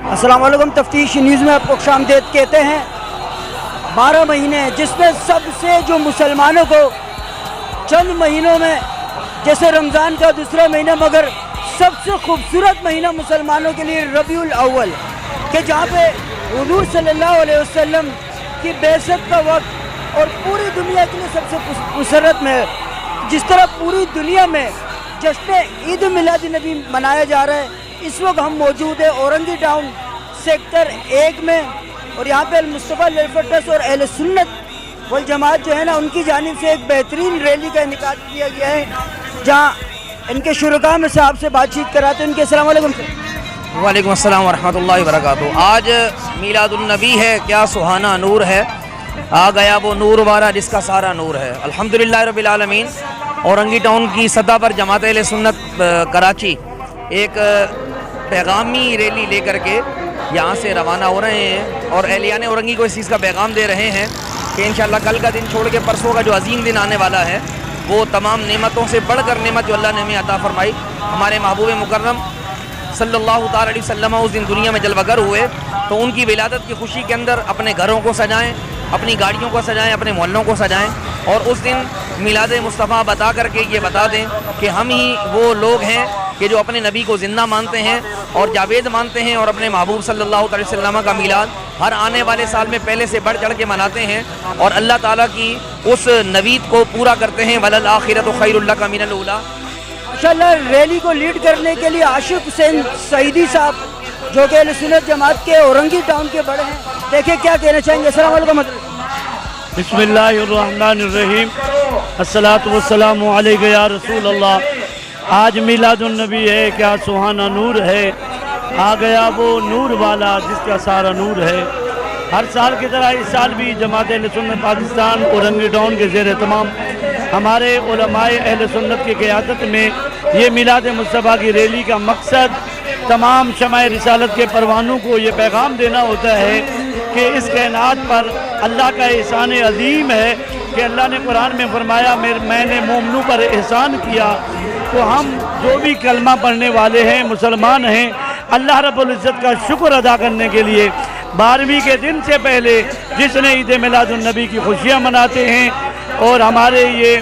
السلام علیکم، تفتیش نیوز میں آپ کو خوش آمدید کہتے ہیں۔ 12 مہینے جس میں سب سے جو مسلمانوں کو چند مہینوں میں جیسے رمضان کا دوسرا مہینہ، مگر سب سے خوبصورت مہینہ مسلمانوں کے لیے ربیع الاول، کہ جہاں پہ حضور صلی اللہ علیہ وسلم کی بعثت کا وقت اور پوری دنیا کے لیے سب سے مسرت میں ہے۔ جس طرح پوری دنیا میں جشن عید میلاد نبی منایا جا رہا ہے، اس وقت ہم موجود ہیں اورنگی ٹاؤن سیکٹر 1 میں، اور یہاں پہ المصطفیٰ ویلفیئر ٹرسٹ اور اہل سنت والجماعت جو ہے نا، ان کی جانب سے ایک بہترین ریلی کا انعقاد کیا گیا ہے، جہاں ان کے شرکاء میں سے آپ سے بات چیت کراتے ہیں۔ ان کے السلام علیکم سر۔ وعلیکم السلام ورحمۃ اللہ وبرکاتہ۔ آج میلاد النبی ہے، کیا سہانا نور ہے، آ گیا وہ نور والا جس کا سارا نور ہے۔ الحمدللہ رب العالمین۔ اورنگی ٹاؤن کی سطح پر جماعت اہل سنت کراچی ایک پیغامی ریلی لے کر کے یہاں سے روانہ ہو رہے ہیں، اور اہلیان اورنگی کو اس چیز کا پیغام دے رہے ہیں کہ انشاءاللہ کل کا دن چھوڑ کے پرسوں کا جو عظیم دن آنے والا ہے، وہ تمام نعمتوں سے بڑھ کر نعمت جو اللہ نے ہمیں عطا فرمائی، ہمارے محبوب مکرم صلی اللہ تعالی علیہ وسلم اس دن دنیا میں جلوہ گر ہوئے، تو ان کی ولادت کی خوشی کے اندر اپنے گھروں کو سجائیں، اپنی گاڑیوں کو سجائیں، اپنے محلوں کو سجائیں، اور اس دن میلاد مصطفیٰ بتا کر کے یہ بتا دیں کہ ہم ہی وہ لوگ ہیں کہ جو اپنے نبی کو زندہ مانتے ہیں اور جاوید مانتے ہیں، اور اپنے محبوب صلی اللہ علیہ وسلم کا میلاد ہر آنے والے سال میں پہلے سے بڑھ چڑھ کے مناتے ہیں، اور اللہ تعالیٰ کی اس نوید کو پورا کرتے ہیں۔ وَلَلْآخِرَةُ خَيْرٌ لَكَ مِنَ الْأُولَىٰ۔ ماشاءاللہ، ریلی کو لیڈ کرنے کے لیے عاشق حسین سعیدی صاحب جو کہ اہل سنت جماعت کے اورنگی ٹاؤن کے بڑے ہیں، دیکھیں کیا کہنا چاہیں گے۔ السلام علیکم۔ بسم اللہ الرحمن الرحیم، الصلاۃ والسلام علیک یا رسول اللہ۔ آج میلاد النبی ہے، کیا سہانا نور ہے، آ گیا وہ نور والا جس کا سارا نور ہے۔ ہر سال کی طرح اس سال بھی جماعت اہل سنت پاکستان اورنگی ٹاؤن کے زیر اہتمام ہمارے علماء اہل سنت کی قیادت میں یہ میلاد مصطفیٰ کی ریلی کا مقصد تمام شمع رسالت کے پروانوں کو یہ پیغام دینا ہوتا ہے کہ اس کائنات پر اللہ کا احسان عظیم ہے، کہ اللہ نے قرآن میں فرمایا میں نے مومنوں پر احسان کیا۔ تو ہم جو بھی کلمہ پڑھنے والے ہیں، مسلمان ہیں، اللہ رب العزت کا شکر ادا کرنے کے لیے 12ویں کے دن سے پہلے جس نے عید میلاد النبی کی خوشیاں مناتے ہیں، اور ہمارے یہ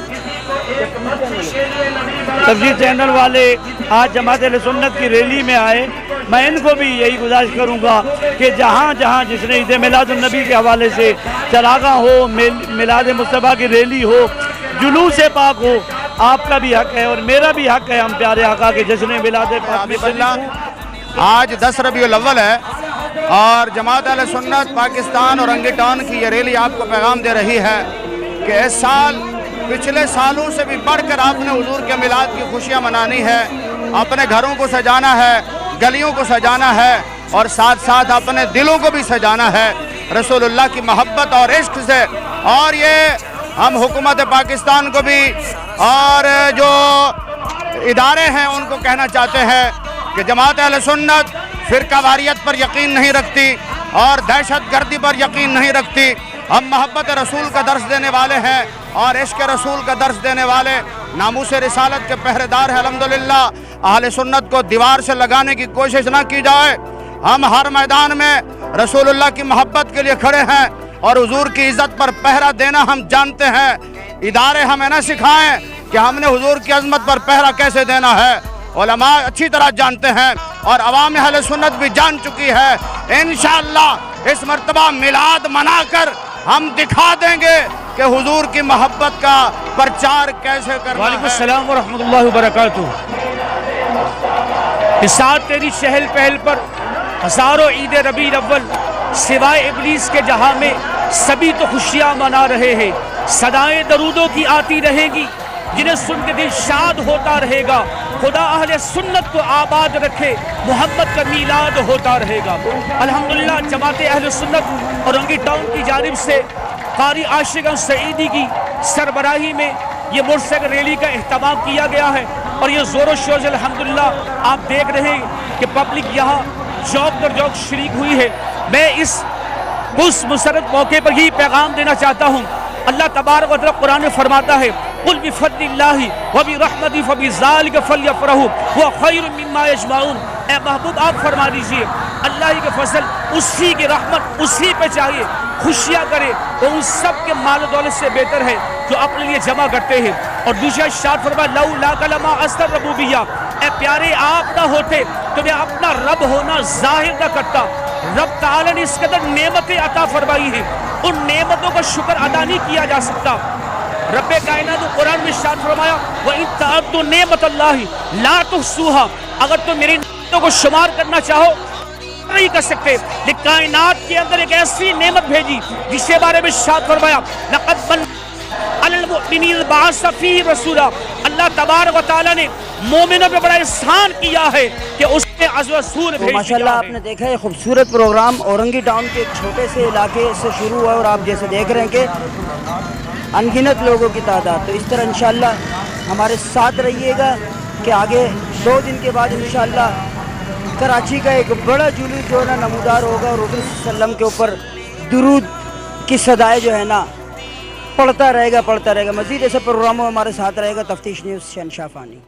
تفسیر چینل والے آج جماعت اہل سنت کی ریلی میں آئے، میں ان کو بھی یہی گزارش کروں گا کہ جہاں جہاں جس نے عید میلاد النبی کے حوالے سے چراغاں ہو، میلاد مصطفیٰ کی ریلی ہو، جلوس پاک ہو، آپ کا بھی حق ہے اور میرا بھی حق ہے، ہم پیارے آقا کے جشن میلاد پاک میں شریک ہوں۔ آج 10 ربیع الاول ہے، اور جماعت اہل سنت پاکستان اورنگی ٹاؤن کی یہ ریلی آپ کو پیغام دے رہی ہے کہ اس سال پچھلے سالوں سے بھی بڑھ کر آپ نے حضور کے میلاد کی خوشیاں منانی ہے، اپنے گھروں کو سجانا ہے، گلیوں کو سجانا ہے، اور ساتھ ساتھ اپنے دلوں کو بھی سجانا ہے رسول اللہ کی محبت اور عشق سے۔ اور یہ ہم حکومت پاکستان کو بھی اور جو ادارے ہیں ان کو کہنا چاہتے ہیں کہ جماعت اہل سنت فرقہ واریت پر یقین نہیں رکھتی اور دہشت گردی پر یقین نہیں رکھتی۔ ہم محبت رسول کا درس دینے والے ہیں اور عشق رسول کا درس دینے والے، ناموس رسالت کے پہرے دار ہیں۔ الحمدللہ اہل سنت کو دیوار سے لگانے کی کوشش نہ کی جائے، ہم ہر میدان میں رسول اللہ کی محبت کے لیے کھڑے ہیں، اور حضور کی عزت پر پہرا دینا ہم جانتے ہیں۔ ادارے ہمیں نہ سکھائیں کہ ہم نے حضور کی عظمت پر پہرا کیسے دینا ہے، علماء اچھی طرح جانتے ہیں، اور عوام اہل سنت بھی جان چکی ہے۔ انشاءاللہ اس مرتبہ میلاد منا کر ہم دکھا دیں گے کہ حضور کی محبت کا پرچار کیسے کرنا ہے۔ وعلیکم السلام ورحمۃ اللہ وبرکاتہ۔ اس سال تیری چہل پہل پر ہزاروں عید ربیع الاول سوائے ابلیس کے جہاں میں سبھی تو خوشیاں منا رہے ہیں، صدائیں درودوں کی آتی رہیں گی، جنہیں سن کے دل شاد ہوتا رہے گا۔ خدا اہل سنت کو آباد رکھے، محمد کا میلاد ہوتا رہے گا۔ الحمدللہ جماعت اہل سنت اورنگی ٹاؤن کی جانب سے قاری عاشق سعیدی کی سربراہی میں یہ موٹر سائیکل ریلی کا اہتمام کیا گیا ہے، اور یہ زور و شور سے الحمدللہ آپ دیکھ رہے ہیں کہ پبلک یہاں جوق در جوق شریک ہوئی ہے۔ میں اس مسرت موقع پر ہی پیغام دینا چاہتا ہوں، اللہ تبارک و تعالیٰ قرآن میں فرماتا ہے قل بفضللہ وبرحمتہ فبذالک فلیفرحوا هو خیر مما یجمعون۔ اے محبوب آپ فرما دیجئے اللہ ہی کے فضل، اسی کی رحمت اسی پہ چاہیے، خوشیاں کرے وہ ان سب کے مال و دولت سے بہتر ہے جو اپنے لیے جمع کرتے ہیں۔ اور دوسرا ارشاد فرمایا لولا لما اصدر ربوبیہ، اے پیارے آپ نہ ہوتے تو میں اپنا رب ہونا ظاہر نہ کرتا۔ رب تعالی نے اس قدر نعمتیں عطا فرمائی ہیں، ان نعمتوں کا شکر ادا نہیں کیا جا سکتا۔ رب کائنات نے قرآن میں ارشاد فرمایا وَإِن تَعُدُّوا نِعْمَتَ اللَّهِ لَا تُحْصُوهَا، اگر تم میری نعمتوں کو شمار کرنا چاہو نہیں کر سکتے۔ لیکن کائنات کے اندر ایک ایسی نعمت بھیجی جس کے بارے میں ارشاد فرمایا لَقَدْ مَنَّ عَلَى الْمُؤْمِنِينَ إِذْ بَعَثَ فِيهِمْ رَسُولًا، اللہ تبارک و تعالیٰ نے مومنوں پہ بڑا احسان کیا ہے کہ اس نے رسول بھیج دیا ہے۔ ماشاءاللہ آپ نے دیکھا ہے خوبصورت پروگرام اورنگی ٹاؤن کے ایک چھوٹے سے علاقے سے شروع ہوا اور آپ جیسے دیکھ رہے ہیں کہ انگنت لوگوں کی تعداد، تو اس طرح انشاءاللہ ہمارے ساتھ رہیے گا کہ آگے 2 دن کے بعد انشاءاللہ کراچی کا ایک بڑا جلوس جو ہے نا نمودار ہوگا اور حضور صلی اللہ علیہ وسلم کے اوپر درود کی صدائے جو ہے نا پڑھتا رہے گا۔ مزید ایسے پروگراموں ہمارے ساتھ رہے گا۔ تفتیش نیوز شہنشاہ فانی۔